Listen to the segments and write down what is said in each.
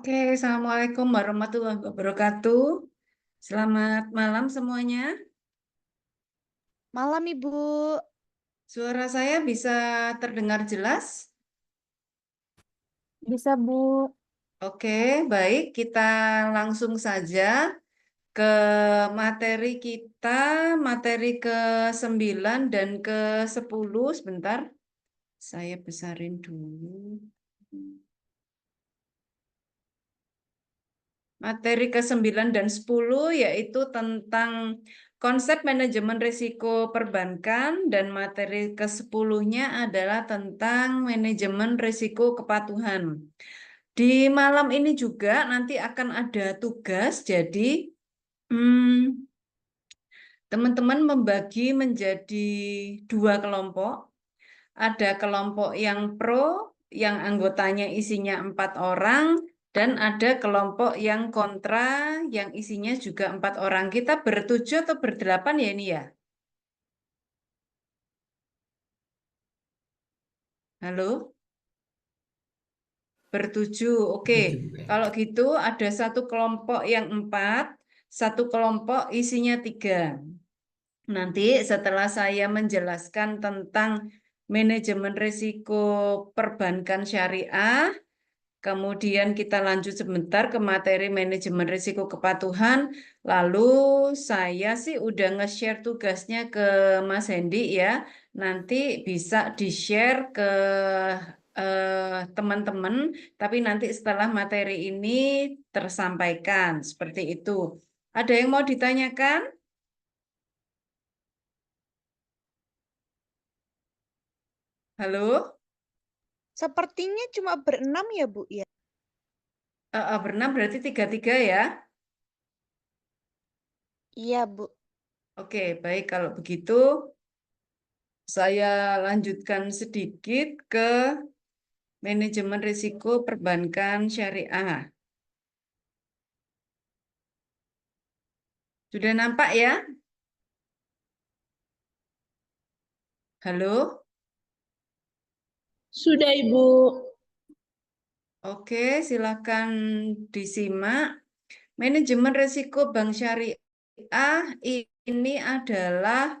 Oke, Assalamualaikum warahmatullahi wabarakatuh. Selamat malam semuanya. Malam, Ibu. Suara saya bisa terdengar jelas? Bisa, Bu. Oke, baik. Kita langsung saja ke materi kita, materi ke-9 dan ke-10. Sebentar, saya besarin dulu. Materi ke-9 dan 10 yaitu tentang konsep manajemen risiko perbankan dan materi ke-10-nya adalah tentang manajemen risiko kepatuhan. Di malam ini juga nanti akan ada tugas, jadi hmm, teman-teman membagi menjadi 2 kelompok. Ada kelompok yang pro, yang anggotanya isinya 4 orang, dan ada kelompok yang kontra, yang isinya juga 4 orang. Kita bertujuh atau berdelapan ya ini ya? Halo? Bertujuh, oke. Tujuh ya. Kalau gitu ada satu kelompok yang 4, satu kelompok isinya 3. Nanti setelah saya menjelaskan tentang manajemen risiko perbankan syariah, kemudian kita lanjut sebentar ke materi manajemen risiko kepatuhan. Lalu saya sih udah nge-share tugasnya ke Mas Hendi ya. Nanti bisa di-share ke teman-teman, tapi nanti setelah materi ini tersampaikan seperti itu. Ada yang mau ditanyakan? Halo? Sepertinya cuma berenam ya, Bu, ya? Berenam berarti 3-3 ya? Iya, Bu. Oke, baik kalau begitu saya lanjutkan sedikit ke manajemen risiko perbankan syariah. Sudah nampak ya? Halo? Sudah, Ibu. Oke, silakan disimak. Manajemen risiko bank syariah ini adalah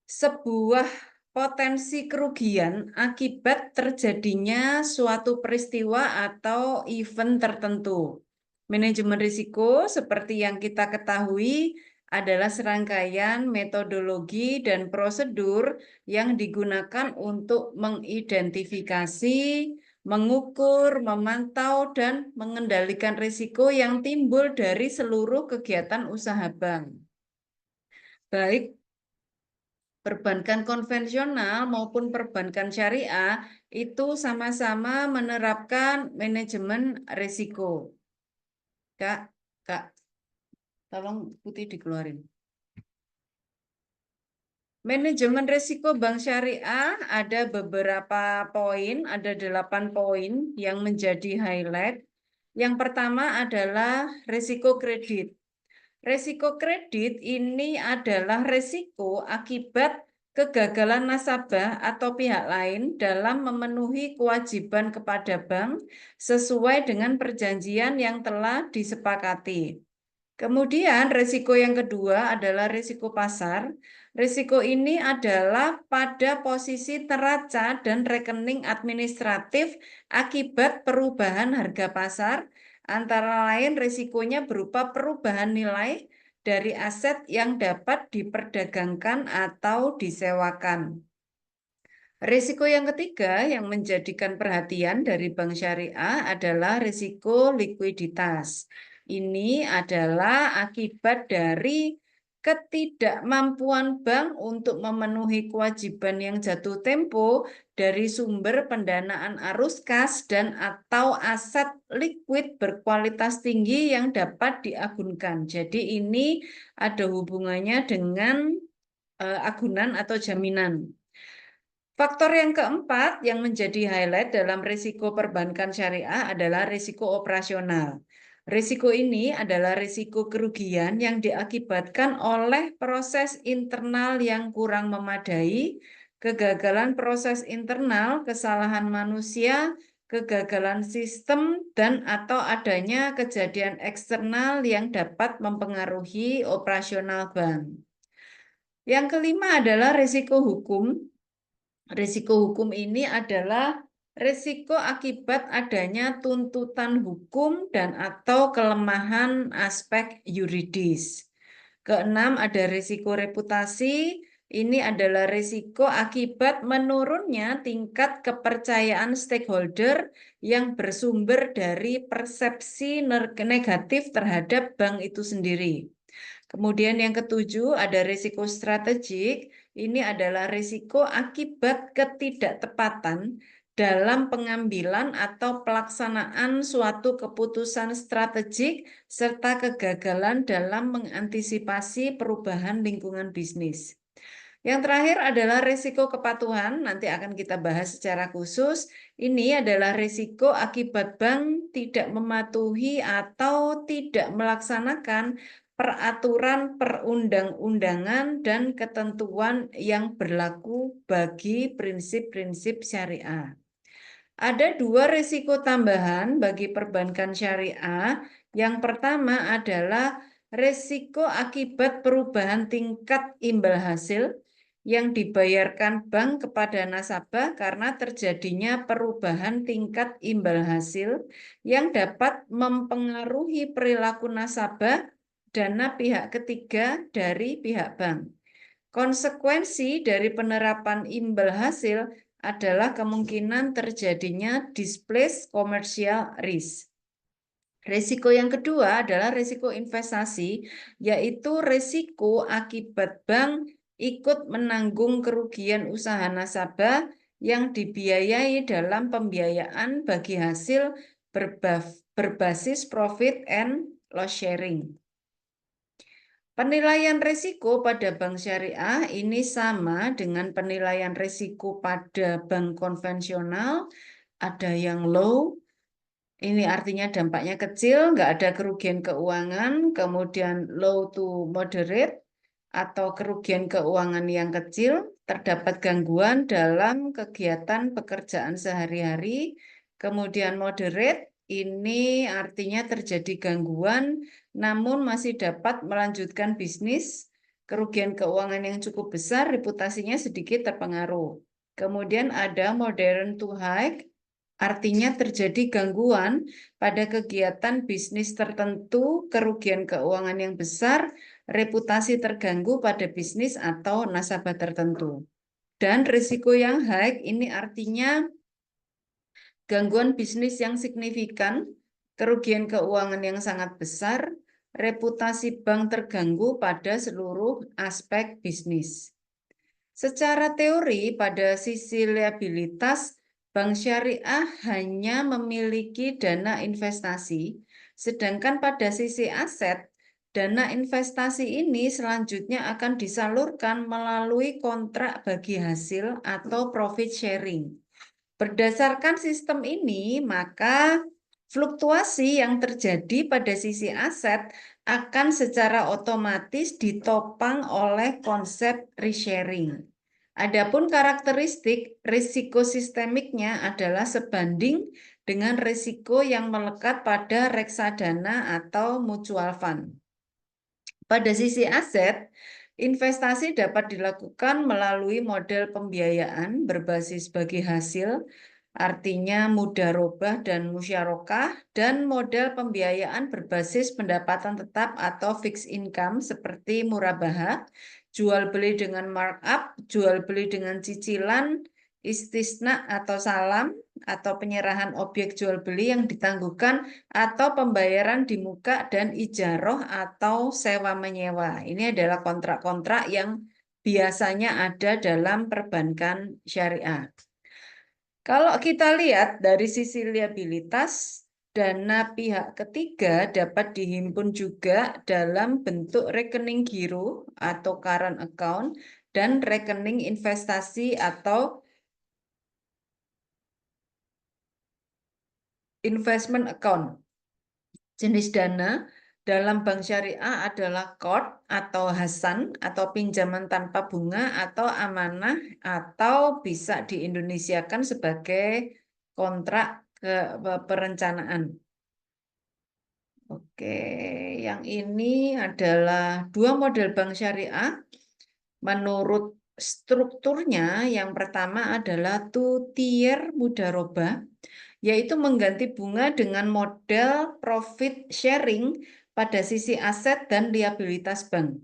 sebuah potensi kerugian akibat terjadinya suatu peristiwa atau event tertentu. Manajemen risiko seperti yang kita ketahui adalah serangkaian metodologi dan prosedur yang digunakan untuk mengidentifikasi, mengukur, memantau, dan mengendalikan risiko yang timbul dari seluruh kegiatan usaha bank. Baik perbankan konvensional maupun perbankan syariah itu sama-sama menerapkan manajemen risiko. Kak, tolong putih dikeluarin. Manajemen risiko bank syariah ada beberapa poin, ada 8 poin yang menjadi highlight. Yang pertama adalah risiko kredit. Risiko kredit ini adalah risiko akibat kegagalan nasabah atau pihak lain dalam memenuhi kewajiban kepada bank sesuai dengan perjanjian yang telah disepakati. Kemudian risiko yang kedua adalah risiko pasar. Risiko ini adalah pada posisi neraca dan rekening administratif akibat perubahan harga pasar. Antara lain risikonya berupa perubahan nilai dari aset yang dapat diperdagangkan atau disewakan. Risiko yang ketiga yang menjadikan perhatian dari bank syariah adalah risiko likuiditas. Ini adalah akibat dari ketidakmampuan bank untuk memenuhi kewajiban yang jatuh tempo dari sumber pendanaan arus kas dan atau aset likuid berkualitas tinggi yang dapat diagunkan. Jadi ini ada hubungannya dengan agunan atau jaminan. Faktor yang keempat yang menjadi highlight dalam risiko perbankan syariah adalah risiko operasional. Risiko ini adalah risiko kerugian yang diakibatkan oleh proses internal yang kurang memadai, kegagalan proses internal, kesalahan manusia, kegagalan sistem, dan atau adanya kejadian eksternal yang dapat mempengaruhi operasional bank. Yang kelima adalah risiko hukum. Risiko hukum ini adalah risiko akibat adanya tuntutan hukum dan atau kelemahan aspek yuridis. Keenam ada risiko reputasi. Ini adalah risiko akibat menurunnya tingkat kepercayaan stakeholder yang bersumber dari persepsi negatif terhadap bank itu sendiri. Kemudian yang ketujuh ada risiko strategik. Ini adalah risiko akibat ketidaktepatan dalam pengambilan atau pelaksanaan suatu keputusan strategik serta kegagalan dalam mengantisipasi perubahan lingkungan bisnis. Yang terakhir adalah risiko kepatuhan, nanti akan kita bahas secara khusus. Ini adalah risiko akibat bank tidak mematuhi atau tidak melaksanakan peraturan perundang-undangan dan ketentuan yang berlaku bagi prinsip-prinsip syariah. Ada dua risiko tambahan bagi perbankan syariah. Yang pertama adalah risiko akibat perubahan tingkat imbal hasil yang dibayarkan bank kepada nasabah karena terjadinya perubahan tingkat imbal hasil yang dapat mempengaruhi perilaku nasabah dana pihak ketiga dari pihak bank. Konsekuensi dari penerapan imbal hasil adalah kemungkinan terjadinya displaced commercial risk. Risiko yang kedua adalah risiko investasi, yaitu risiko akibat bank ikut menanggung kerugian usaha nasabah yang dibiayai dalam pembiayaan bagi hasil berbasis profit and loss sharing. Penilaian risiko pada bank syariah ini sama dengan penilaian risiko pada bank konvensional. Ada yang low, ini artinya dampaknya kecil, nggak ada kerugian keuangan, kemudian low to moderate, atau kerugian keuangan yang kecil, terdapat gangguan dalam kegiatan pekerjaan sehari-hari, kemudian moderate, ini artinya terjadi gangguan, namun masih dapat melanjutkan bisnis, kerugian keuangan yang cukup besar, reputasinya sedikit terpengaruh. Kemudian ada modern to high, artinya terjadi gangguan pada kegiatan bisnis tertentu, kerugian keuangan yang besar, reputasi terganggu pada bisnis atau nasabah tertentu. Dan risiko yang high ini artinya gangguan bisnis yang signifikan, kerugian keuangan yang sangat besar, reputasi bank terganggu pada seluruh aspek bisnis. Secara teori, pada sisi liabilitas, bank syariah hanya memiliki dana investasi, sedangkan pada sisi aset, dana investasi ini selanjutnya akan disalurkan melalui kontrak bagi hasil atau profit sharing. Berdasarkan sistem ini, maka fluktuasi yang terjadi pada sisi aset akan secara otomatis ditopang oleh konsep resharing. Adapun karakteristik risiko sistemiknya adalah sebanding dengan risiko yang melekat pada reksadana atau mutual fund. Pada sisi aset, investasi dapat dilakukan melalui model pembiayaan berbasis bagi hasil, artinya mudharobah dan musyarakah, dan model pembiayaan berbasis pendapatan tetap atau fixed income seperti murabahah, jual beli dengan markup, jual beli dengan cicilan, istisna atau salam, atau penyerahan objek jual beli yang ditangguhkan, atau pembayaran di muka dan ijaroh atau sewa menyewa. Ini adalah kontrak-kontrak yang biasanya ada dalam perbankan syariah. Kalau kita lihat dari sisi liabilitas, dana pihak ketiga dapat dihimpun juga dalam bentuk rekening giro atau current account dan rekening investasi atau investment account. Jenis dana dalam bank syariah adalah qard atau hasan atau pinjaman tanpa bunga atau amanah atau bisa diindonesiakan sebagai kontrak perencanaan. Oke, yang ini adalah dua model bank syariah. Menurut strukturnya, yang pertama adalah two-tier mudharabah, yaitu mengganti bunga dengan model profit sharing pada sisi aset dan liabilitas bank.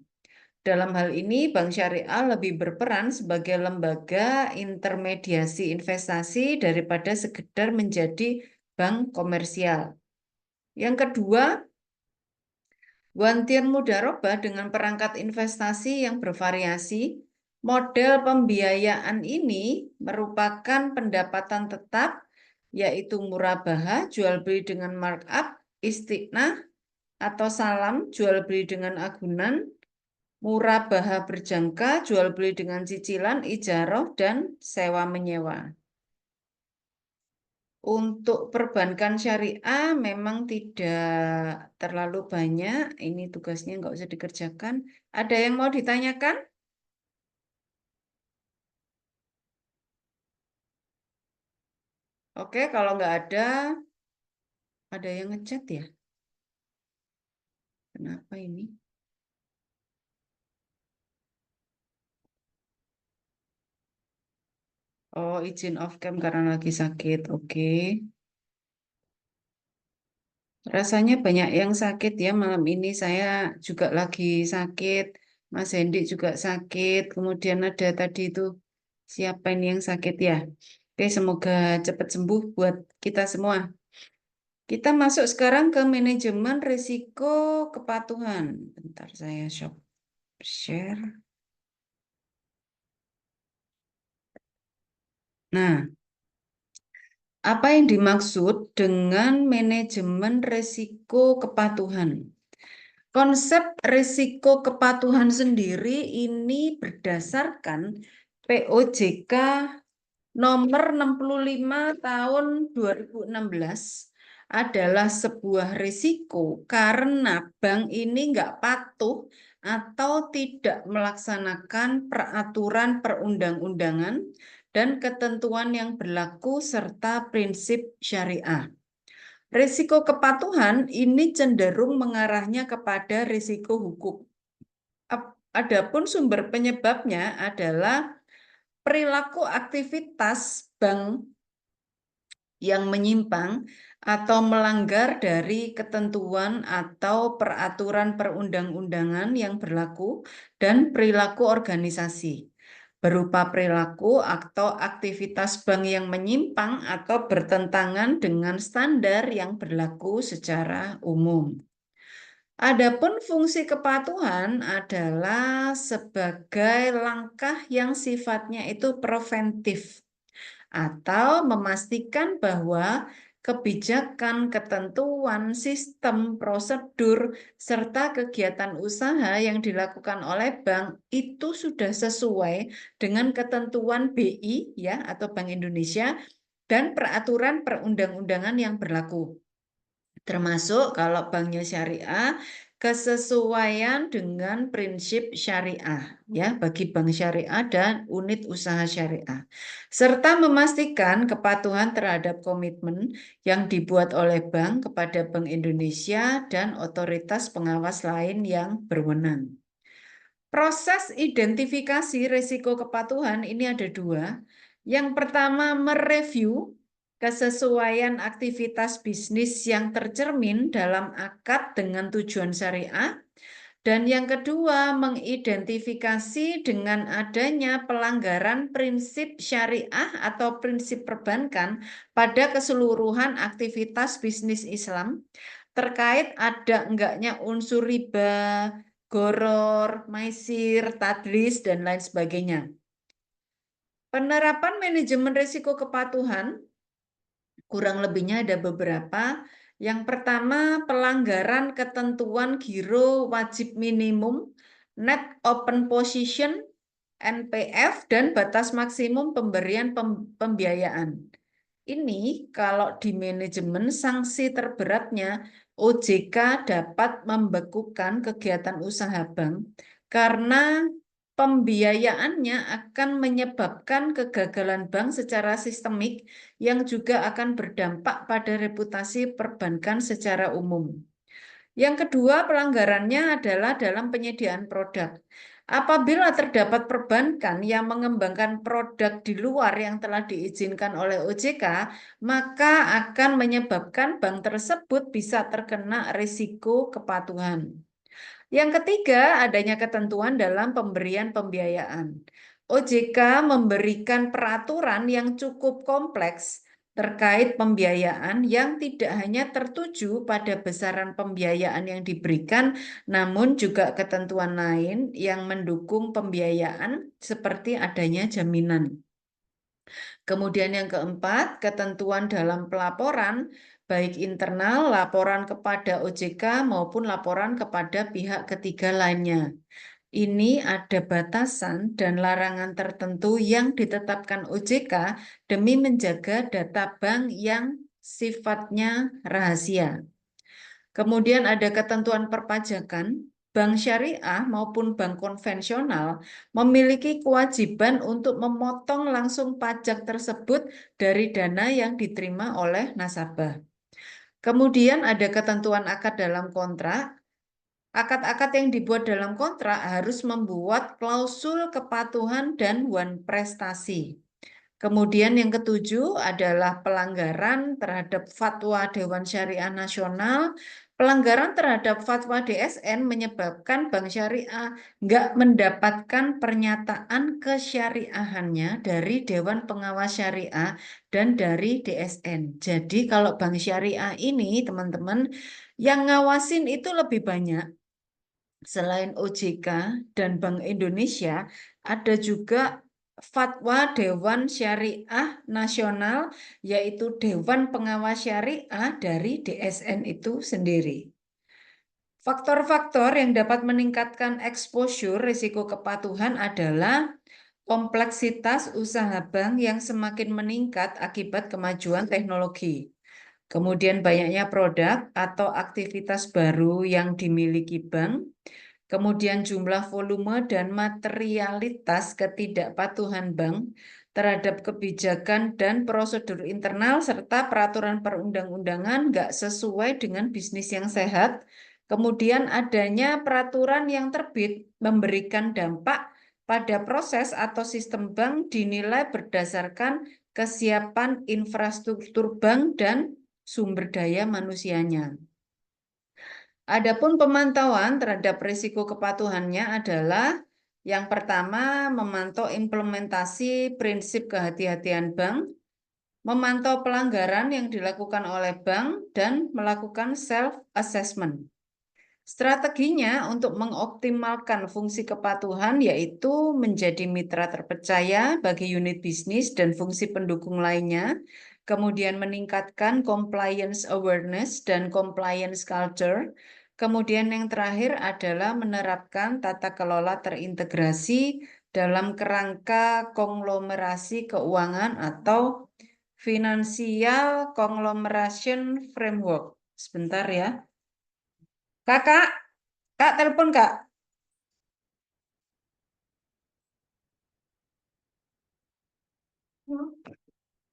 Dalam hal ini, bank syariah lebih berperan sebagai lembaga intermediasi investasi daripada sekedar menjadi bank komersial. Yang kedua, one-tier mudharabah dengan perangkat investasi yang bervariasi. Model pembiayaan ini merupakan pendapatan tetap, yaitu murabahah, jual beli dengan markup, istiqnah atau salam, jual beli dengan agunan, murabahah berjangka, jual beli dengan cicilan, ijaroh, dan sewa menyewa. Untuk perbankan syariah memang tidak terlalu banyak. Ini tugasnya nggak usah dikerjakan. Ada yang mau ditanyakan? Oke, kalau nggak ada yang ngechat ya? Kenapa ini? Oh, izin off cam karena lagi sakit. Oke. Rasanya banyak yang sakit ya malam ini. Saya juga lagi sakit. Mas Hendi juga sakit. Kemudian ada tadi itu siapa ini yang sakit ya? Oke, semoga cepat sembuh buat kita semua. Kita masuk sekarang ke manajemen risiko kepatuhan. Bentar saya share. Nah, apa yang dimaksud dengan manajemen risiko kepatuhan? Konsep risiko kepatuhan sendiri ini berdasarkan POJK nomor 65 tahun 2016 adalah sebuah risiko karena bank ini nggak patuh atau tidak melaksanakan peraturan perundang-undangan dan ketentuan yang berlaku serta prinsip syariah. Risiko kepatuhan ini cenderung mengarahnya kepada risiko hukum. Adapun sumber penyebabnya adalah perilaku aktivitas bank yang menyimpang atau melanggar dari ketentuan atau peraturan perundang-undangan yang berlaku dan perilaku organisasi berupa perilaku atau aktivitas bank yang menyimpang atau bertentangan dengan standar yang berlaku secara umum. Adapun fungsi kepatuhan adalah sebagai langkah yang sifatnya itu preventif atau memastikan bahwa kebijakan, ketentuan, sistem, prosedur, serta kegiatan usaha yang dilakukan oleh bank itu sudah sesuai dengan ketentuan BI ya atau Bank Indonesia dan peraturan perundang-undangan yang berlaku. Termasuk kalau banknya syariah, kesesuaian dengan prinsip syariah ya bagi bank syariah dan unit usaha syariah, serta memastikan kepatuhan terhadap komitmen yang dibuat oleh bank kepada Bank Indonesia dan otoritas pengawas lain yang berwenang. Proses identifikasi risiko kepatuhan ini ada dua. Yang pertama, mereview kesesuaian aktivitas bisnis yang tercermin dalam akad dengan tujuan syariah. Dan yang kedua, mengidentifikasi dengan adanya pelanggaran prinsip syariah atau prinsip perbankan pada keseluruhan aktivitas bisnis Islam terkait ada enggaknya unsur riba, goror, maisir, tadlis, dan lain sebagainya. Penerapan manajemen risiko kepatuhan kurang lebihnya ada beberapa. Yang pertama, pelanggaran ketentuan giro wajib minimum, net open position, NPF, dan batas maksimum pemberian pembiayaan. Ini kalau di manajemen sanksi terberatnya OJK dapat membekukan kegiatan usaha bank karena pembiayaannya akan menyebabkan kegagalan bank secara sistemik yang juga akan berdampak pada reputasi perbankan secara umum. Yang kedua, pelanggarannya adalah dalam penyediaan produk. Apabila terdapat perbankan yang mengembangkan produk di luar yang telah diizinkan oleh OJK, maka akan menyebabkan bank tersebut bisa terkena risiko kepatuhan. Yang ketiga, adanya ketentuan dalam pemberian pembiayaan. OJK memberikan peraturan yang cukup kompleks terkait pembiayaan yang tidak hanya tertuju pada besaran pembiayaan yang diberikan, namun juga ketentuan lain yang mendukung pembiayaan seperti adanya jaminan. Kemudian yang keempat, ketentuan dalam pelaporan, baik internal, laporan kepada OJK maupun laporan kepada pihak ketiga lainnya. Ini ada batasan dan larangan tertentu yang ditetapkan OJK demi menjaga data bank yang sifatnya rahasia. Kemudian ada ketentuan perpajakan. Bank syariah maupun bank konvensional memiliki kewajiban untuk memotong langsung pajak tersebut dari dana yang diterima oleh nasabah. Kemudian ada ketentuan akad dalam kontrak. Akad-akad yang dibuat dalam kontrak harus membuat klausul kepatuhan dan wan prestasi. Kemudian yang ketujuh adalah pelanggaran terhadap fatwa Dewan Syariah Nasional. Pelanggaran terhadap fatwa DSN menyebabkan Bank Syariah nggak mendapatkan pernyataan kesyariahannya dari Dewan Pengawas Syariah dan dari DSN. Jadi kalau Bank Syariah ini teman-teman yang ngawasin itu lebih banyak. Selain OJK dan Bank Indonesia, ada juga fatwa Dewan Syariah Nasional, yaitu Dewan Pengawas Syariah dari DSN itu sendiri. Faktor-faktor yang dapat meningkatkan exposure risiko kepatuhan adalah kompleksitas usaha bank yang semakin meningkat akibat kemajuan teknologi. Kemudian banyaknya produk atau aktivitas baru yang dimiliki bank. Kemudian jumlah volume dan materialitas ketidakpatuhan bank terhadap kebijakan dan prosedur internal serta peraturan perundang-undangan nggak sesuai dengan bisnis yang sehat. Kemudian adanya peraturan yang terbit memberikan dampak pada proses atau sistem bank dinilai berdasarkan kesiapan infrastruktur bank dan sumber daya manusianya. Adapun pemantauan terhadap risiko kepatuhannya adalah yang pertama memantau implementasi prinsip kehati-hatian bank, memantau pelanggaran yang dilakukan oleh bank, dan melakukan self-assessment. Strateginya untuk mengoptimalkan fungsi kepatuhan yaitu menjadi mitra terpercaya bagi unit bisnis dan fungsi pendukung lainnya, kemudian meningkatkan compliance awareness dan compliance culture, kemudian yang terakhir adalah menerapkan tata kelola terintegrasi dalam kerangka konglomerasi keuangan atau financial conglomeration framework. Sebentar ya. Kakak, Kak, telepon Kak.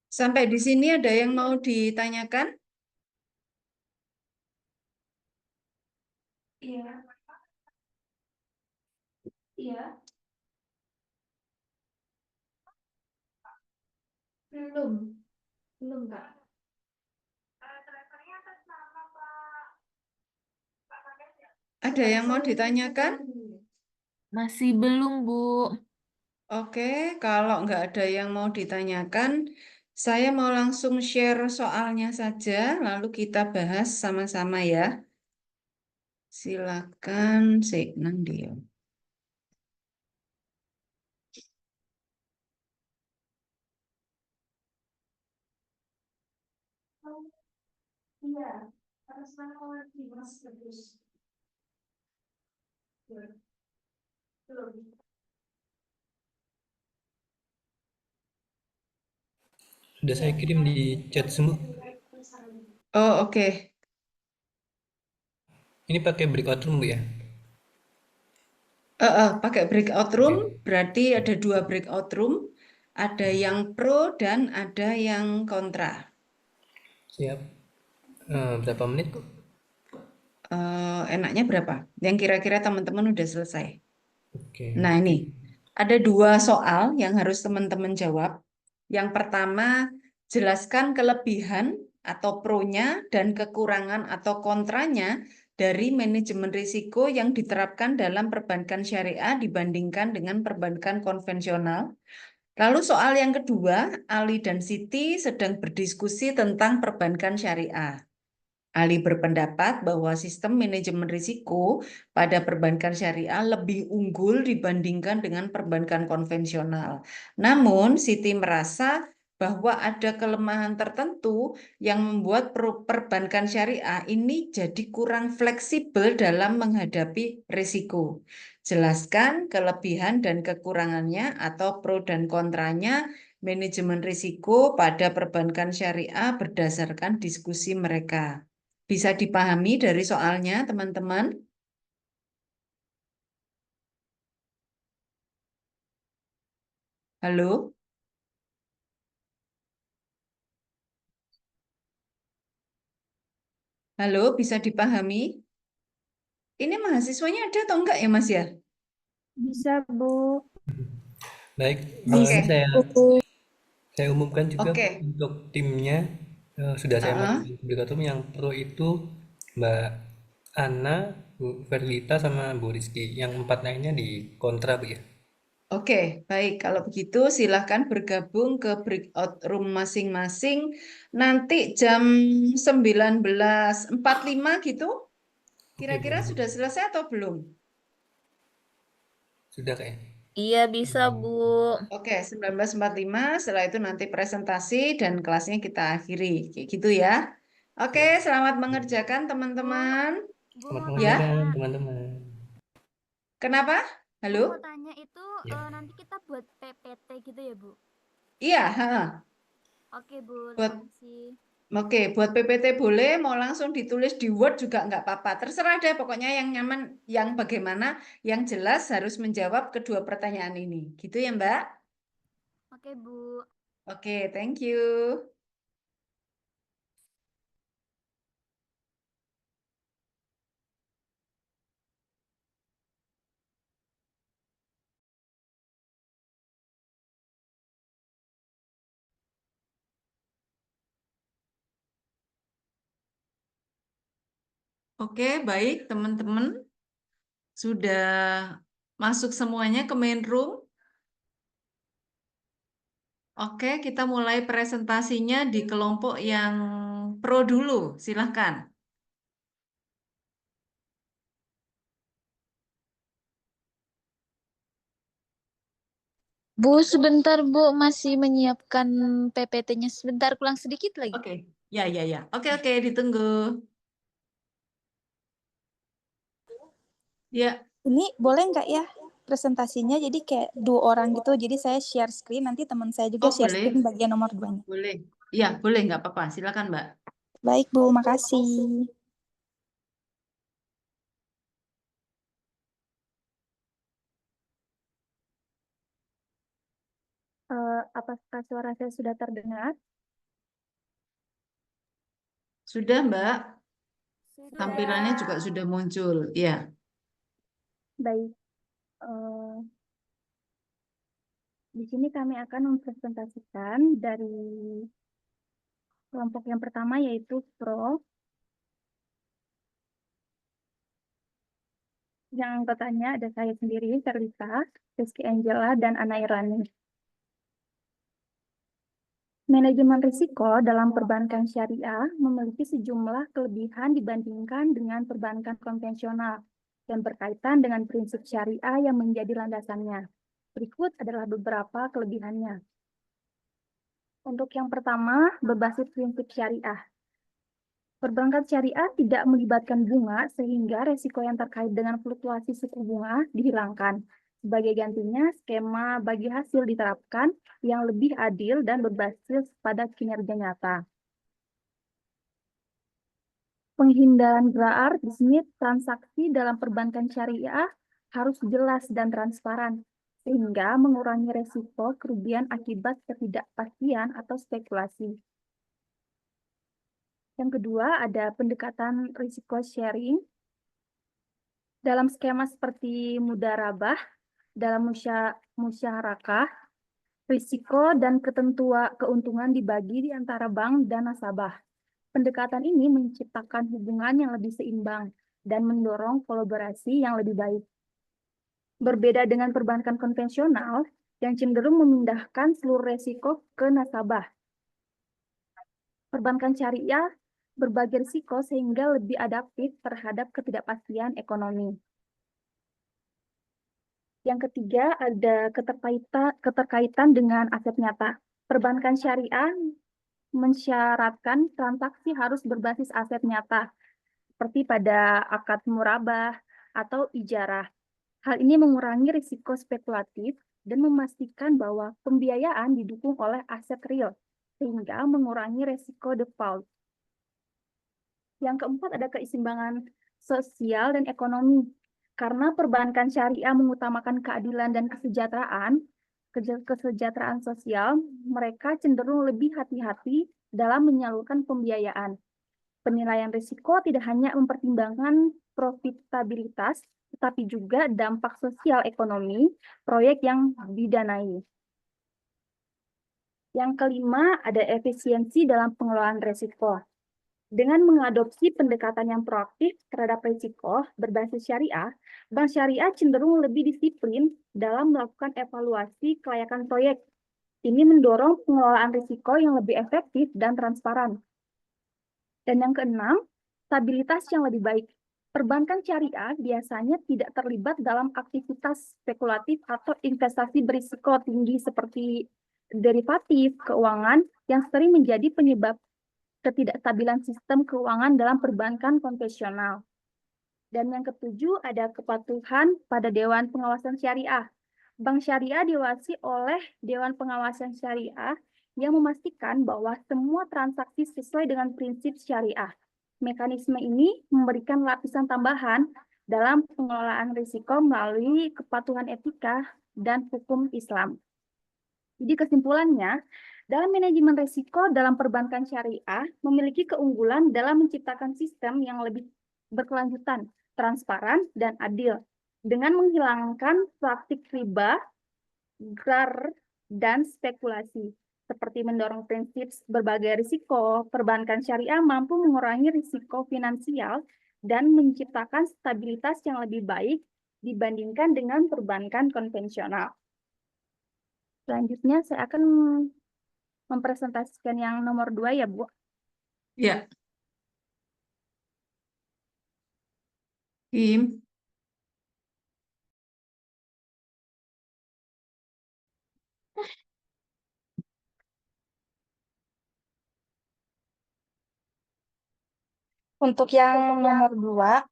Sampai di sini ada yang mau ditanyakan? Iya, iya. Belum, belum Kak. Ada yang mau ditanyakan? Masih belum, Bu. Oke, kalau nggak ada yang mau ditanyakan, saya mau langsung share soalnya saja, lalu kita bahas sama-sama ya. Silakan, Nang dia. Iya, harus lagi Mas Bagus. Belum. Sudah saya kirim di chat semua. Oh, oke. Ini pakai breakout room, Bu ya? Pakai breakout Oke, room berarti ada 2 breakout room, ada yang pro dan ada yang kontra. siap. Berapa menit kok? Enaknya berapa? Yang kira-kira teman-teman udah selesai. Oke, Nah, ini ada 2 soal yang harus teman-teman jawab. Yang pertama, jelaskan kelebihan atau pro-nya dan kekurangan atau kontranya dari manajemen risiko yang diterapkan dalam perbankan syariah dibandingkan dengan perbankan konvensional. Lalu soal yang kedua, Ali dan Siti sedang berdiskusi tentang perbankan syariah. Ali berpendapat bahwa sistem manajemen risiko pada perbankan syariah lebih unggul dibandingkan dengan perbankan konvensional. Namun, Siti merasa bahwa ada kelemahan tertentu yang membuat perbankan syariah ini jadi kurang fleksibel dalam menghadapi risiko. Jelaskan kelebihan dan kekurangannya atau pro dan kontranya manajemen risiko pada perbankan syariah berdasarkan diskusi mereka. Bisa dipahami dari soalnya, teman-teman? Halo? Halo, bisa dipahami? Ini mahasiswanya ada atau enggak ya, Mas ya? Bisa, Bu. baik. Bisa, Ini Bu. saya umumkan juga Oke. untuk timnya. Sudah saya Heeh. masuk obligatum. Yang pro itu Mbak Ana, Bu Verlita, sama Bu Rizky. Yang 4 lainnya di kontra, Bu ya. Oke, baik. Kalau begitu silahkan bergabung ke breakout room masing-masing. Nanti jam 19.45 gitu. Oke, Kira-kira boleh. sudah selesai atau belum? Sudah kayaknya. Iya bisa, Bu. Oke, 19.45. Setelah itu nanti presentasi dan kelasnya kita akhiri. Kayak gitu ya. Oke, Siap. selamat mengerjakan teman-teman. Bu Selamat mau Ya, tanya, mengerjakan, teman-teman. kenapa? Bu Halo? mau tanya itu Ya. nanti kita buat PPT gitu ya, Bu? Iya, ha. Oke, Bu, Buat, terima kasih. oke, buat PPT boleh, mau langsung ditulis di Word juga nggak apa-apa. Terserah deh, pokoknya yang nyaman, yang bagaimana, yang jelas harus menjawab kedua pertanyaan ini. Gitu ya, Mbak? Oke, Bu. Oke, thank you. Oke, baik teman-teman. Sudah masuk semuanya ke main room. Oke, kita mulai presentasinya di kelompok yang pro dulu. Silahkan. Bu, sebentar Bu, masih menyiapkan PPT-nya. Sebentar, pulang sedikit lagi. Oke, ya, ya, ya. Oke, ditunggu. Ya, Ini boleh nggak ya presentasinya jadi kayak 2 orang gitu. Jadi saya share screen, nanti teman saya juga oh share boleh, screen bagian nomor 2-nya. boleh. Ya, boleh, nggak apa-apa. Silakan, Mbak. Baik Bu, makasih. Apakah suara saya sudah terdengar? Sudah, Mbak. Sudah. Tampilannya juga sudah muncul. Ya, Baik. Di sini kami akan mempresentasikan dari kelompok yang pertama yaitu Pro. Yang anggotanya ada saya sendiri, Terlita, Rizky Angela, dan Ana Irani. Manajemen risiko dalam perbankan syariah memiliki sejumlah kelebihan dibandingkan dengan perbankan konvensional dan berkaitan dengan prinsip syariah yang menjadi landasannya. Berikut adalah beberapa kelebihannya. Untuk yang pertama, berbasis prinsip syariah. Perbankan syariah tidak melibatkan bunga sehingga resiko yang terkait dengan fluktuasi suku bunga dihilangkan. Sebagai gantinya, skema bagi hasil diterapkan yang lebih adil dan berbasis pada kinerja nyata. Penghindaran gerak bisnis transaksi dalam perbankan syariah harus jelas dan transparan, sehingga mengurangi resiko kerugian akibat ketidakpastian atau spekulasi. Yang kedua, ada pendekatan risiko sharing. Dalam skema seperti mudharabah, dalam musyarakah, risiko dan keuntungan dibagi di antara bank dan nasabah. Pendekatan ini menciptakan hubungan yang lebih seimbang dan mendorong kolaborasi yang lebih baik. Berbeda dengan perbankan konvensional yang cenderung memindahkan seluruh risiko ke nasabah. Perbankan syariah berbagi risiko sehingga lebih adaptif terhadap ketidakpastian ekonomi. Yang ketiga, ada keterkaitan dengan aset nyata. Perbankan syariah mensyaratkan transaksi harus berbasis aset nyata, seperti pada akad murabah atau ijarah. Hal ini mengurangi risiko spekulatif dan memastikan bahwa pembiayaan didukung oleh aset real, sehingga mengurangi risiko default. Yang keempat, ada keseimbangan sosial dan ekonomi. Karena perbankan syariah mengutamakan keadilan dan kesejahteraan sosial, mereka cenderung lebih hati-hati dalam menyalurkan pembiayaan. Penilaian risiko tidak hanya mempertimbangkan profitabilitas, tetapi juga dampak sosial ekonomi proyek yang didanai. Yang kelima, ada efisiensi dalam pengelolaan risiko. Dengan mengadopsi pendekatan yang proaktif terhadap risiko berbasis syariah, bank syariah cenderung lebih disiplin dalam melakukan evaluasi kelayakan proyek. Ini mendorong pengelolaan risiko yang lebih efektif dan transparan. Dan yang keenam, stabilitas yang lebih baik. Perbankan syariah biasanya tidak terlibat dalam aktivitas spekulatif atau investasi berisiko tinggi seperti derivatif keuangan yang sering menjadi penyebab ketidakstabilan sistem keuangan dalam perbankan konvensional. Dan yang ketujuh, ada kepatuhan pada Dewan Pengawasan Syariah. Bank syariah diawasi oleh Dewan Pengawasan Syariah yang memastikan bahwa semua transaksi sesuai dengan prinsip syariah. Mekanisme ini memberikan lapisan tambahan dalam pengelolaan risiko melalui kepatuhan etika dan hukum Islam. Jadi kesimpulannya, dalam manajemen risiko dalam perbankan syariah memiliki keunggulan dalam menciptakan sistem yang lebih berkelanjutan, transparan, dan adil, dengan menghilangkan praktik riba, grar, dan spekulasi. Seperti mendorong prinsip berbagai risiko, perbankan syariah mampu mengurangi risiko finansial dan menciptakan stabilitas yang lebih baik dibandingkan dengan perbankan konvensional. Selanjutnya saya akan mempresentasikan yang nomor 2 ya, Bu. Ya. Kim. Untuk yang nomor 2,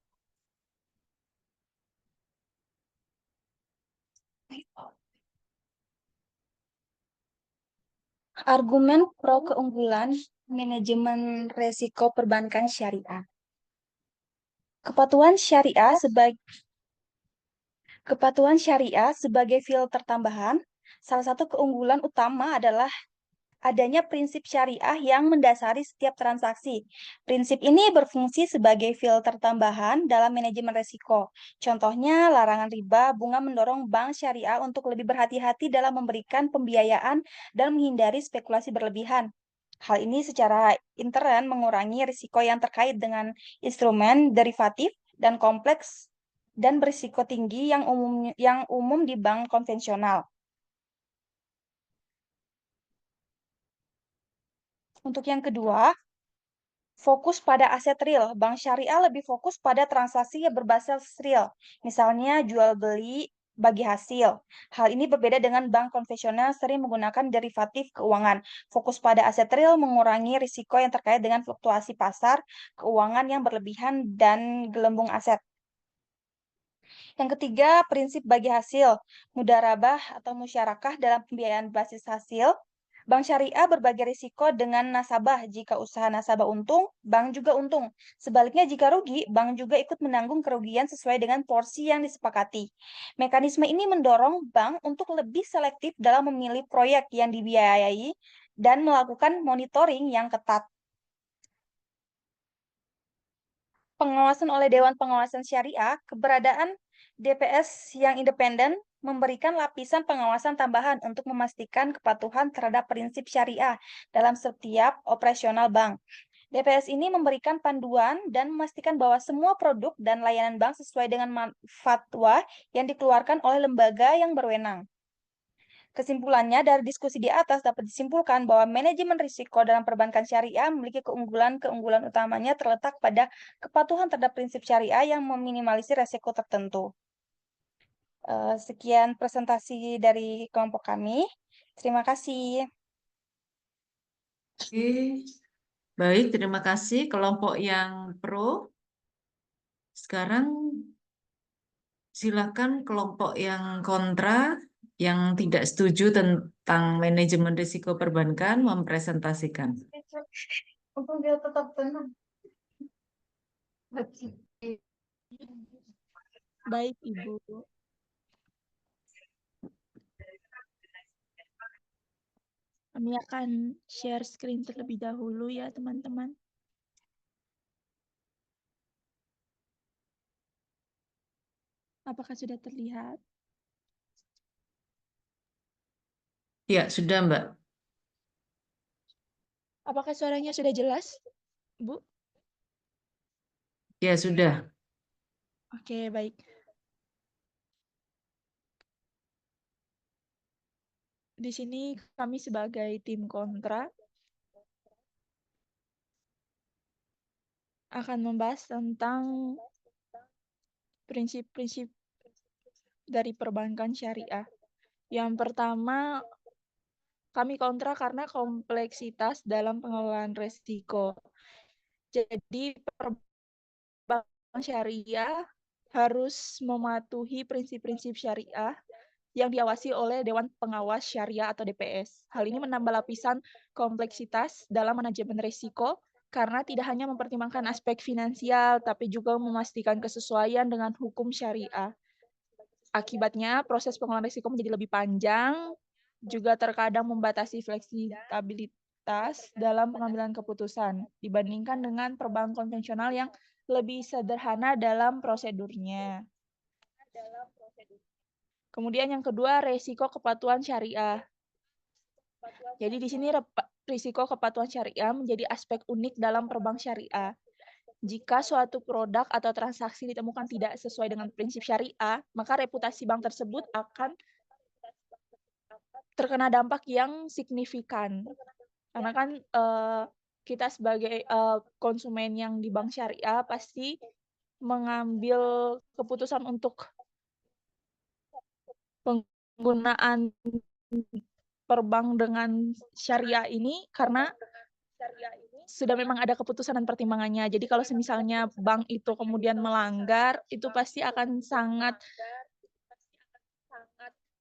argumen pro keunggulan manajemen resiko perbankan syariah. Kepatuhan syariah sebagai filter tambahan, salah satu keunggulan utama adalah adanya prinsip syariah yang mendasari setiap transaksi. Prinsip ini berfungsi sebagai filter tambahan dalam manajemen risiko. Contohnya, larangan riba bunga mendorong bank syariah untuk lebih berhati-hati dalam memberikan pembiayaan dan menghindari spekulasi berlebihan. Hal ini secara intern mengurangi risiko yang terkait dengan instrumen derivatif dan kompleks dan berisiko tinggi yang umum di bank konvensional. Untuk yang kedua, fokus pada aset real. Bank syariah lebih fokus pada transaksi yang berbasis real, misalnya jual beli bagi hasil. Hal ini berbeda dengan bank konvensional sering menggunakan derivatif keuangan. Fokus pada aset real mengurangi risiko yang terkait dengan fluktuasi pasar, keuangan yang berlebihan, dan gelembung aset. Yang ketiga, prinsip bagi hasil. Mudharabah atau musyarakah dalam pembiayaan basis hasil. Bank syariah berbagi risiko dengan nasabah. Jika usaha nasabah untung, bank juga untung. Sebaliknya jika rugi, bank juga ikut menanggung kerugian sesuai dengan porsi yang disepakati. Mekanisme ini mendorong bank untuk lebih selektif dalam memilih proyek yang dibiayai dan melakukan monitoring yang ketat. Pengawasan oleh Dewan Pengawasan Syariah, keberadaan DPS yang independen memberikan lapisan pengawasan tambahan untuk memastikan kepatuhan terhadap prinsip syariah dalam setiap operasional bank. DPS ini memberikan panduan dan memastikan bahwa semua produk dan layanan bank sesuai dengan fatwa yang dikeluarkan oleh lembaga yang berwenang. Kesimpulannya, dari diskusi di atas dapat disimpulkan bahwa manajemen risiko dalam perbankan syariah memiliki keunggulan-keunggulan utamanya terletak pada kepatuhan terhadap prinsip syariah yang meminimalisir risiko tertentu. Sekian presentasi dari kelompok kami. Terima kasih. Oke, baik, terima kasih kelompok yang pro. Sekarang silakan kelompok yang kontra, yang tidak setuju tentang manajemen risiko perbankan mempresentasikan. Untung dia tetap tenang. Baik, Ibu. Kami akan share screen terlebih dahulu ya, teman-teman. Apakah sudah terlihat? Ya, sudah, Mbak. Apakah suaranya sudah jelas, Bu? Ya, sudah. Oke, baik. Di sini kami sebagai tim kontra akan membahas tentang prinsip-prinsip dari perbankan syariah. Yang pertama, kami kontra karena kompleksitas dalam pengelolaan risiko. Jadi, perbankan syariah harus mematuhi prinsip-prinsip syariah yang diawasi oleh Dewan Pengawas Syariah atau DPS. Hal ini menambah lapisan kompleksitas dalam manajemen risiko karena tidak hanya mempertimbangkan aspek finansial, tapi juga memastikan kesesuaian dengan hukum syariah. Akibatnya, proses pengelolaan risiko menjadi lebih panjang, juga terkadang membatasi fleksibilitas dalam pengambilan keputusan dibandingkan dengan perbankan konvensional yang lebih sederhana dalam prosedurnya. Kemudian yang kedua, resiko kepatuhan syariah. Jadi di sini risiko kepatuhan syariah menjadi aspek unik dalam perbank syariah. Jika suatu produk atau transaksi ditemukan tidak sesuai dengan prinsip syariah, maka reputasi bank tersebut akan terkena dampak yang signifikan. Karena kan kita sebagai konsumen yang di bank syariah pasti mengambil keputusan untuk penggunaan perbank dengan syariah ini karena sudah memang ada keputusan dan pertimbangannya. Jadi kalau misalnya bank itu kemudian melanggar, itu pasti akan sangat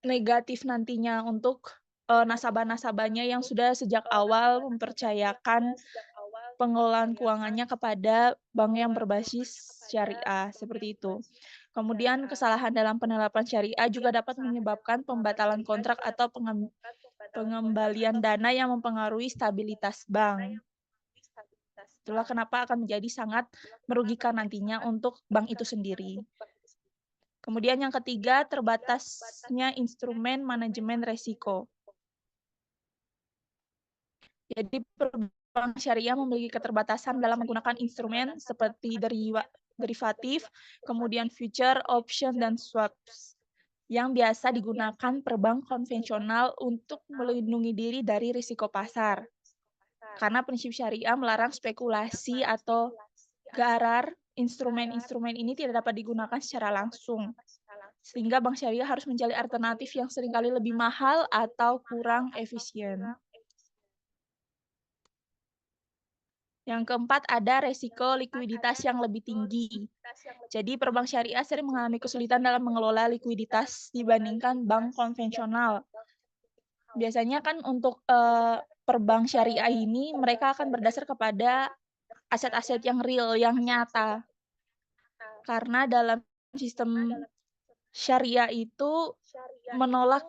negatif nantinya untuk nasabah-nasabahnya yang sudah sejak awal mempercayakan pengelolaan keuangannya kepada bank yang berbasis syariah, seperti itu. Kemudian kesalahan dalam penerapan syariah juga dapat menyebabkan pembatalan kontrak atau pengembalian dana yang mempengaruhi stabilitas bank. Itulah kenapa akan menjadi sangat merugikan nantinya untuk bank itu sendiri. Kemudian yang ketiga, terbatasnya instrumen manajemen resiko. Jadi perbankan syariah memiliki keterbatasan dalam menggunakan instrumen seperti derivatif, kemudian future, option, dan swaps yang biasa digunakan perbank konvensional untuk melindungi diri dari risiko pasar. Karena prinsip syariah melarang spekulasi atau garar, instrumen-instrumen ini tidak dapat digunakan secara langsung. Sehingga bank syariah harus mencari alternatif yang seringkali lebih mahal atau kurang efisien. Yang keempat, ada resiko likuiditas yang lebih tinggi. Jadi, perbank syariah sering mengalami kesulitan dalam mengelola likuiditas dibandingkan bank konvensional. Biasanya kan untuk perbank syariah ini mereka akan berdasar kepada aset-aset yang real, yang nyata. Karena dalam sistem syariah itu menolak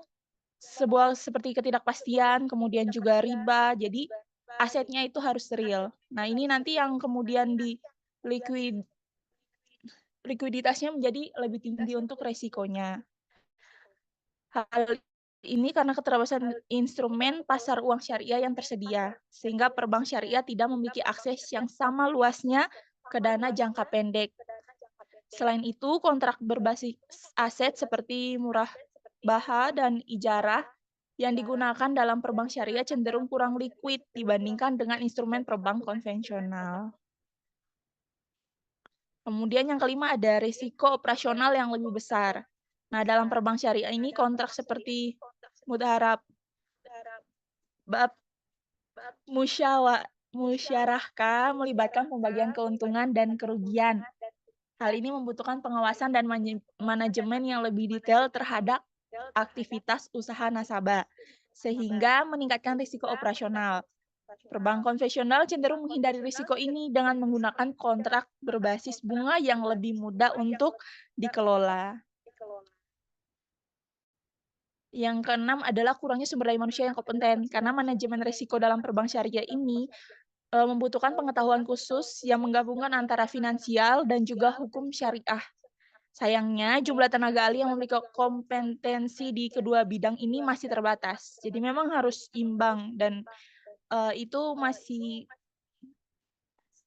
sebuah seperti ketidakpastian, kemudian juga riba. Jadi asetnya itu harus real. Nah, ini nanti yang kemudian di likuiditasnya menjadi lebih tinggi untuk resikonya. Hal ini karena keterbatasan instrumen pasar uang syariah yang tersedia, sehingga perbank syariah tidak memiliki akses yang sama luasnya ke dana jangka pendek. Selain itu, kontrak berbasis aset seperti murah baha dan ijarah yang digunakan dalam perbank syariah cenderung kurang liquid dibandingkan dengan instrumen perbank konvensional. Kemudian yang kelima ada risiko operasional yang lebih besar. Nah, dalam perbank syariah ini kontrak seperti mudharab, bab musyarahkah melibatkan pembagian keuntungan dan kerugian. Hal ini membutuhkan pengawasan dan manajemen yang lebih detail terhadap aktivitas usaha nasabah, sehingga meningkatkan risiko operasional. Perbank konvensional cenderung menghindari risiko ini dengan menggunakan kontrak berbasis bunga yang lebih mudah untuk dikelola. Yang keenam adalah kurangnya sumber daya manusia yang kompeten, karena manajemen risiko dalam perbank syariah ini membutuhkan pengetahuan khusus yang menggabungkan antara finansial dan juga hukum syariah. Sayangnya, jumlah tenaga ahli yang memiliki kompetensi di kedua bidang ini masih terbatas. Jadi memang harus imbang dan itu masih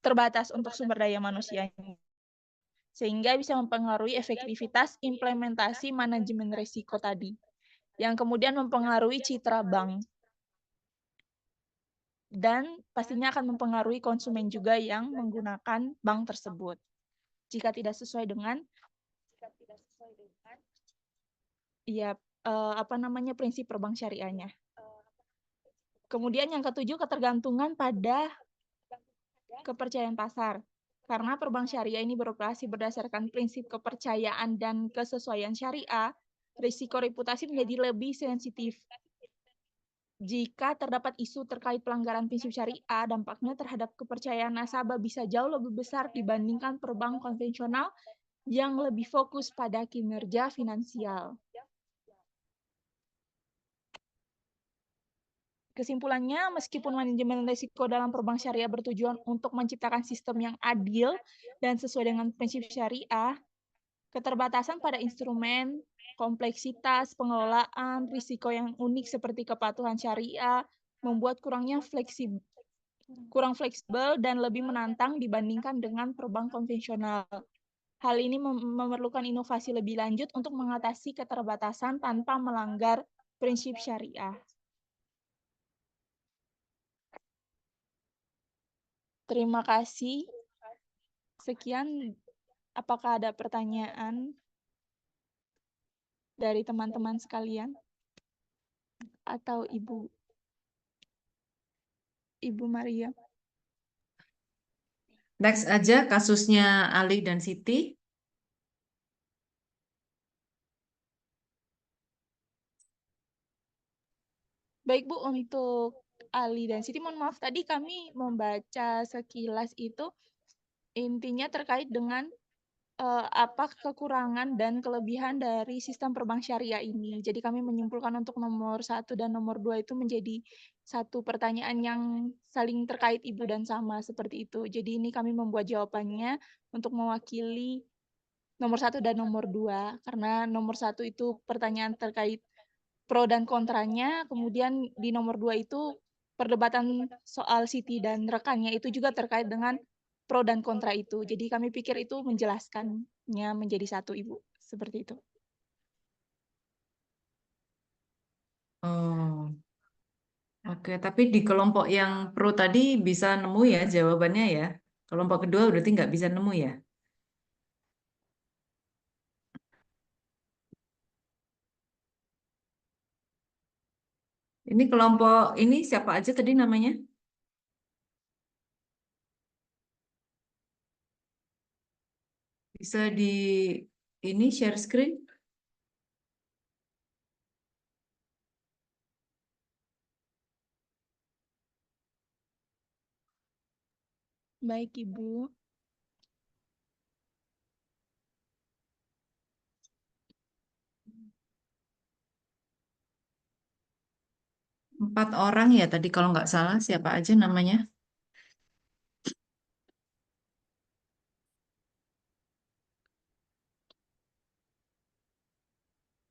terbatas untuk sumber daya manusianya. Sehingga bisa mempengaruhi efektivitas implementasi manajemen risiko tadi, yang kemudian mempengaruhi citra bank. Dan pastinya akan mempengaruhi konsumen juga yang menggunakan bank tersebut. Jika tidak sesuai dengan prinsip perbank syariahnya. Kemudian yang ketujuh, ketergantungan pada kepercayaan pasar. Karena perbank syariah ini beroperasi berdasarkan prinsip kepercayaan dan kesesuaian syariah, risiko reputasi menjadi lebih sensitif. Jika terdapat isu terkait pelanggaran prinsip syariah, dampaknya terhadap kepercayaan nasabah bisa jauh lebih besar dibandingkan perbank konvensional yang lebih fokus pada kinerja finansial. Kesimpulannya, meskipun manajemen risiko dalam perbank syariah bertujuan untuk menciptakan sistem yang adil dan sesuai dengan prinsip syariah, keterbatasan pada instrumen, kompleksitas pengelolaan, risiko yang unik seperti kepatuhan syariah, membuat kurang fleksibel dan lebih menantang dibandingkan dengan perbank konvensional. Hal ini memerlukan inovasi lebih lanjut untuk mengatasi keterbatasan tanpa melanggar prinsip syariah. Terima kasih. Sekian, apakah ada pertanyaan dari teman-teman sekalian? Atau Ibu Maria? Next aja kasusnya Ali dan Siti. Baik Bu, untuk Ali dan Siti, mohon maaf tadi kami membaca sekilas itu intinya terkait dengan apa kekurangan dan kelebihan dari sistem perbank syariah ini. Jadi kami menyimpulkan untuk nomor 1 dan nomor 2 itu menjadi satu pertanyaan yang saling terkait Ibu dan sama seperti itu. Jadi ini kami membuat jawabannya untuk mewakili nomor 1 dan nomor 2, karena nomor 1 itu pertanyaan terkait pro dan kontranya, kemudian di nomor 2 itu perdebatan soal Siti dan rekannya itu juga terkait dengan pro dan kontra itu. Jadi kami pikir itu menjelaskannya menjadi satu, Ibu. Seperti itu. Oh, oke. Tapi di kelompok yang pro tadi bisa nemu ya jawabannya ya. Kelompok kedua berarti nggak bisa nemu ya. Ini kelompok ini siapa aja tadi namanya? Bisa di ini share screen? Baik, Ibu. Empat orang ya tadi kalau nggak salah, siapa aja namanya?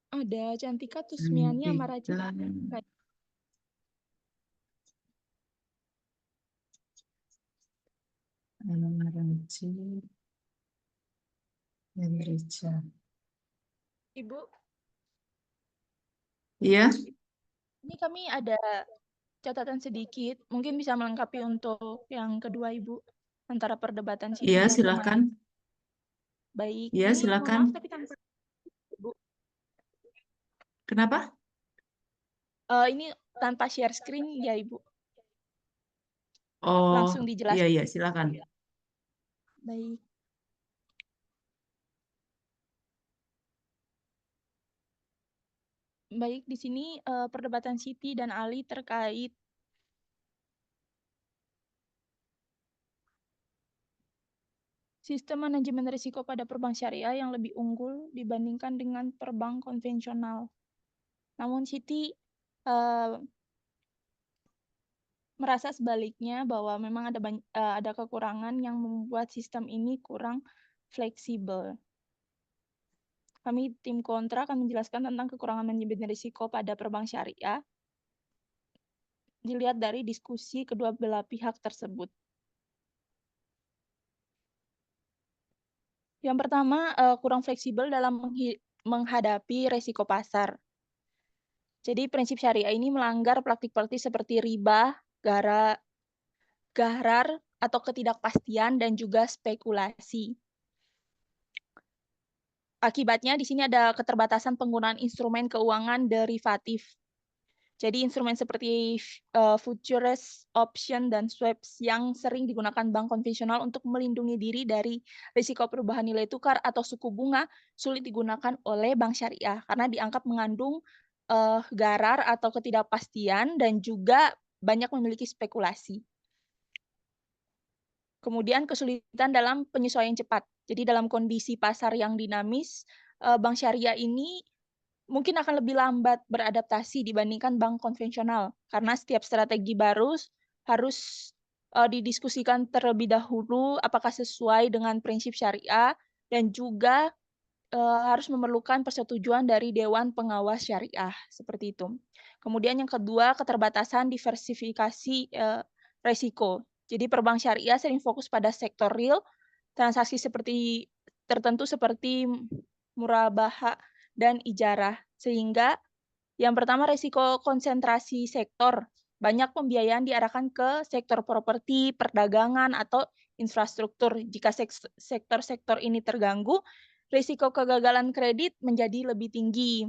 Ada Cantika Tusmiani sama Raja. Cantika, Raji, dan Richa. Ibu, Iya, ini kami ada catatan sedikit, mungkin bisa melengkapi untuk yang kedua, Ibu, antara perdebatan Siti iya dan silakan. Baik, Iya ini mohon silakan. maaf tapi tanpa Ibu. Kenapa? Ini tanpa share screen ya, Ibu. Oh, Langsung iya dijelaskan. iya silakan. Baik. Baik, di sini perdebatan Siti dan Ali terkait sistem manajemen risiko pada perbank syariah yang lebih unggul dibandingkan dengan perbank konvensional. Namun Siti merasa sebaliknya bahwa memang ada kekurangan yang membuat sistem ini kurang fleksibel. Kami tim kontra akan menjelaskan tentang kekurangan manajemen risiko pada perbank syariah dilihat dari diskusi kedua belah pihak tersebut. Yang pertama, kurang fleksibel dalam menghadapi resiko pasar. Jadi prinsip syariah ini melanggar praktik-praktik seperti riba, gharar, atau ketidakpastian, dan juga spekulasi. Akibatnya di sini ada keterbatasan penggunaan instrumen keuangan derivatif. Jadi instrumen seperti futures, option, dan swaps yang sering digunakan bank konvensional untuk melindungi diri dari risiko perubahan nilai tukar atau suku bunga sulit digunakan oleh bank syariah karena dianggap mengandung gharar atau ketidakpastian dan juga banyak memiliki spekulasi. Kemudian kesulitan dalam penyesuaian cepat. Jadi dalam kondisi pasar yang dinamis, bank syariah ini mungkin akan lebih lambat beradaptasi dibandingkan bank konvensional karena setiap strategi baru harus didiskusikan terlebih dahulu apakah sesuai dengan prinsip syariah dan juga harus memerlukan persetujuan dari Dewan Pengawas Syariah seperti itu. Kemudian yang kedua, keterbatasan diversifikasi resiko. Jadi perbank syariah sering fokus pada sektor real, transaksi tertentu seperti murabaha dan ijarah. Sehingga yang pertama resiko konsentrasi sektor. Banyak pembiayaan diarahkan ke sektor properti, perdagangan, atau infrastruktur. Jika sektor-sektor ini terganggu, risiko kegagalan kredit menjadi lebih tinggi.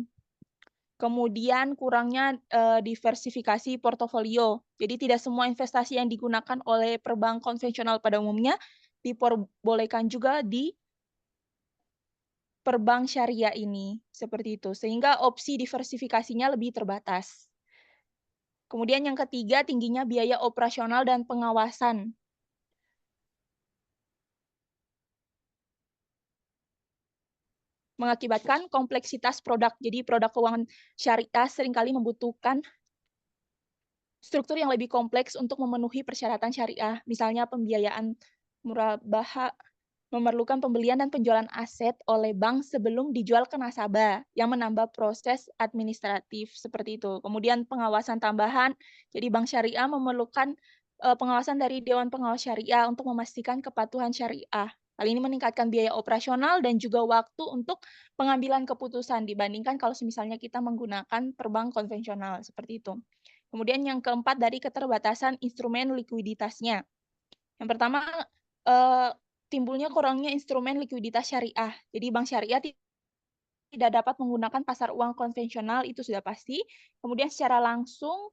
Kemudian kurangnya diversifikasi portofolio. Jadi tidak semua investasi yang digunakan oleh perbank konvensional pada umumnya diperbolehkan juga di perbank syariah ini. Seperti itu. Sehingga opsi diversifikasinya lebih terbatas. Kemudian yang ketiga, tingginya biaya operasional dan pengawasan. Mengakibatkan kompleksitas produk. Jadi produk keuangan syariah seringkali membutuhkan struktur yang lebih kompleks untuk memenuhi persyaratan syariah. Misalnya pembiayaan murabaha memerlukan pembelian dan penjualan aset oleh bank sebelum dijual ke nasabah yang menambah proses administratif seperti itu. Kemudian pengawasan tambahan. Jadi bank syariah memerlukan pengawasan dari Dewan Pengawas Syariah untuk memastikan kepatuhan syariah. Hal ini meningkatkan biaya operasional dan juga waktu untuk pengambilan keputusan dibandingkan kalau misalnya kita menggunakan perbank konvensional seperti itu. Kemudian yang keempat dari keterbatasan instrumen likuiditasnya. Yang pertama, timbulnya kurangnya instrumen likuiditas syariah. Jadi bank syariah tidak dapat menggunakan pasar uang konvensional, itu sudah pasti. Kemudian secara langsung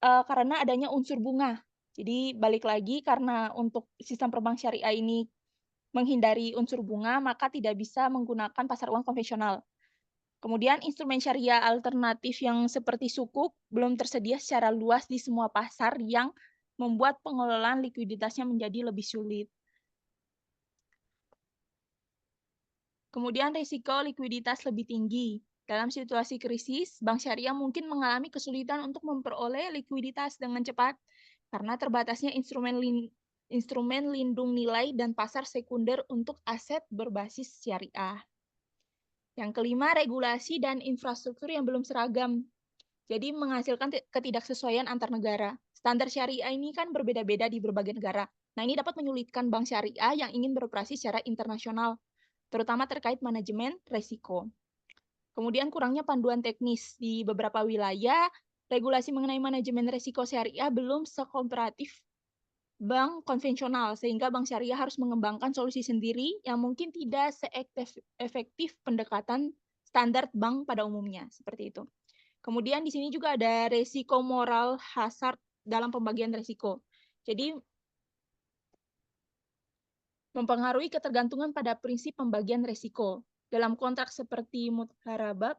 karena adanya unsur bunga. Jadi balik lagi karena untuk sistem perbank syariah ini menghindari unsur bunga, maka tidak bisa menggunakan pasar uang konvensional. Kemudian instrumen syariah alternatif yang seperti sukuk belum tersedia secara luas di semua pasar yang membuat pengelolaan likuiditasnya menjadi lebih sulit. Kemudian risiko likuiditas lebih tinggi. Dalam situasi krisis, bank syariah mungkin mengalami kesulitan untuk memperoleh likuiditas dengan cepat karena terbatasnya instrumen lindung nilai dan pasar sekunder untuk aset berbasis syariah. Yang kelima, regulasi dan infrastruktur yang belum seragam. Jadi menghasilkan ketidaksesuaian antar negara. Standar syariah ini kan berbeda-beda di berbagai negara. Nah, ini dapat menyulitkan bank syariah yang ingin beroperasi secara internasional, terutama terkait manajemen risiko. Kemudian kurangnya panduan teknis di beberapa wilayah, regulasi mengenai manajemen risiko syariah belum sekooperatif bank konvensional, sehingga bank syariah harus mengembangkan solusi sendiri yang mungkin tidak se-efektif pendekatan standar bank pada umumnya, seperti itu. Kemudian di sini juga ada risiko moral hazard dalam pembagian risiko. Jadi mempengaruhi ketergantungan pada prinsip pembagian risiko. Dalam kontrak seperti mudharabah,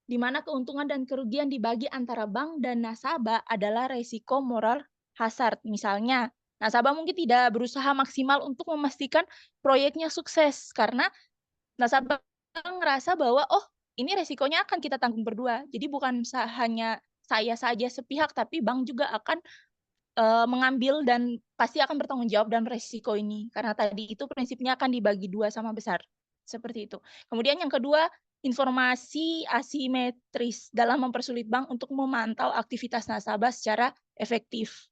di mana keuntungan dan kerugian dibagi antara bank dan nasabah adalah risiko moral hazard. Misalnya, nasabah mungkin tidak berusaha maksimal untuk memastikan proyeknya sukses karena nasabah ngerasa bahwa, oh, ini resikonya akan kita tanggung berdua. Jadi bukan hanya saya saja sepihak, tapi bank juga akan mengambil dan pasti akan bertanggung jawab dalam resiko ini. Karena tadi itu prinsipnya akan dibagi dua sama besar. Seperti itu. Kemudian yang kedua, informasi asimetris dalam mempersulit bank untuk memantau aktivitas nasabah secara efektif.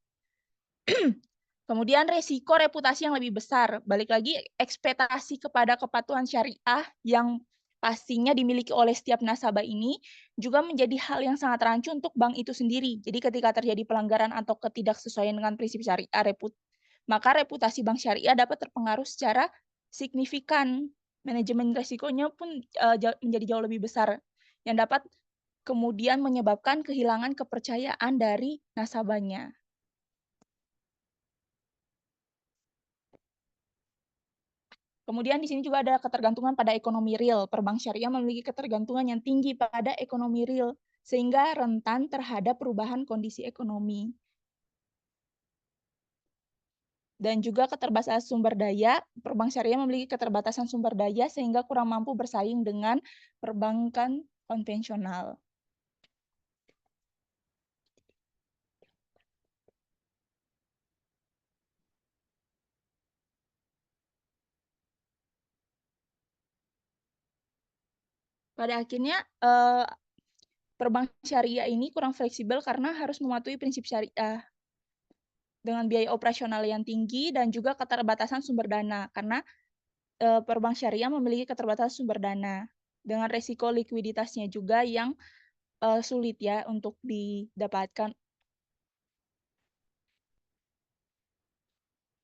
Kemudian resiko reputasi yang lebih besar. Balik lagi, ekspektasi kepada kepatuhan syariah yang pastinya dimiliki oleh setiap nasabah ini juga menjadi hal yang sangat rancu untuk bank itu sendiri. Jadi ketika terjadi pelanggaran atau ketidaksesuaian dengan prinsip syariah, maka reputasi bank syariah dapat terpengaruh secara signifikan. Manajemen resikonya pun menjadi jauh lebih besar, yang dapat kemudian menyebabkan kehilangan kepercayaan dari nasabahnya. Kemudian di sini juga ada ketergantungan pada ekonomi real. Perbank syariah memiliki ketergantungan yang tinggi pada ekonomi real, sehingga rentan terhadap perubahan kondisi ekonomi. Dan juga keterbatasan sumber daya. Perbank syariah memiliki keterbatasan sumber daya sehingga kurang mampu bersaing dengan perbankan konvensional. Pada akhirnya, perbank syariah ini kurang fleksibel karena harus mematuhi prinsip syariah dengan biaya operasional yang tinggi dan juga keterbatasan sumber dana, karena perbank syariah memiliki keterbatasan sumber dana dengan resiko likuiditasnya juga yang sulit ya untuk didapatkan.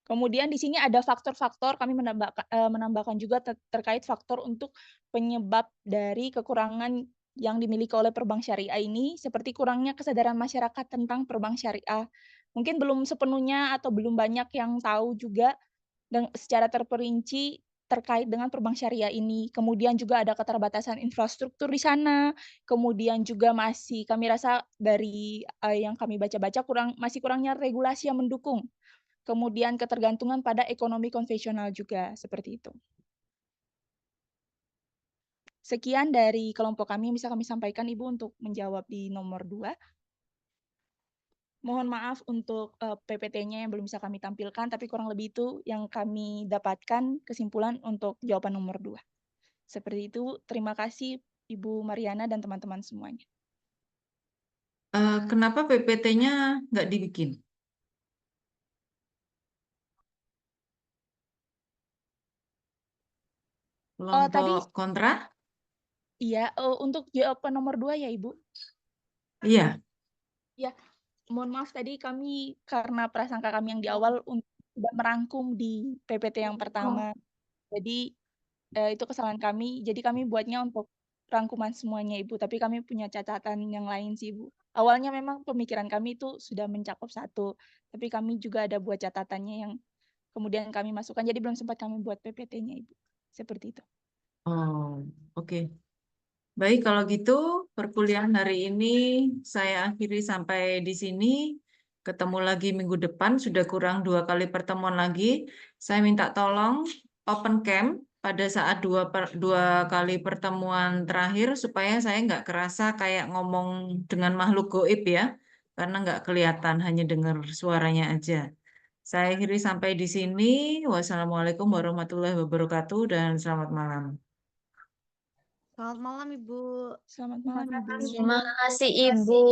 Kemudian di sini ada faktor-faktor, kami menambahkan juga terkait faktor untuk penyebab dari kekurangan yang dimiliki oleh perbank syariah ini, seperti kurangnya kesadaran masyarakat tentang perbank syariah. Mungkin belum sepenuhnya atau belum banyak yang tahu juga secara terperinci terkait dengan perbank syariah ini. Kemudian juga ada keterbatasan infrastruktur di sana. Kemudian juga masih kami rasa dari yang kami baca-baca masih kurangnya regulasi yang mendukung. Kemudian ketergantungan pada ekonomi konvensional juga, seperti itu. Sekian dari kelompok kami yang bisa kami sampaikan, Ibu, untuk menjawab di nomor 2. Mohon maaf untuk PPT-nya yang belum bisa kami tampilkan, tapi kurang lebih itu yang kami dapatkan kesimpulan untuk jawaban nomor 2. Seperti itu, terima kasih Ibu Mariana dan teman-teman semuanya. Kenapa PPT-nya nggak dibikin? Tadi Kelompok kontra? iya, untuk jawaban nomor 2 ya, Ibu. Iya. Ya, mohon maaf tadi kami karena prasangka kami yang di awal tidak merangkum di PPT yang pertama. Jadi itu kesalahan kami. Jadi kami buatnya untuk rangkuman semuanya, Ibu. Tapi kami punya catatan yang lain sih, Ibu. Awalnya memang pemikiran kami itu sudah mencakup satu, tapi kami juga ada buat catatannya yang kemudian kami masukkan. Jadi belum sempat kami buat PPT-nya, Ibu. Seperti itu. Oh, oke. Baik, kalau gitu perkuliahan hari ini saya akhiri sampai di sini. ketemu lagi minggu depan, sudah kurang 2 kali pertemuan lagi. Saya minta tolong open cam pada saat dua kali pertemuan terakhir supaya saya nggak kerasa kayak ngomong dengan makhluk goib ya, karena nggak kelihatan, hanya dengar suaranya aja. Saya akhiri sampai di sini. Wassalamualaikum warahmatullahi wabarakatuh dan selamat malam. Selamat malam, Ibu. Selamat malam, Ibu. Terima kasih, Ibu.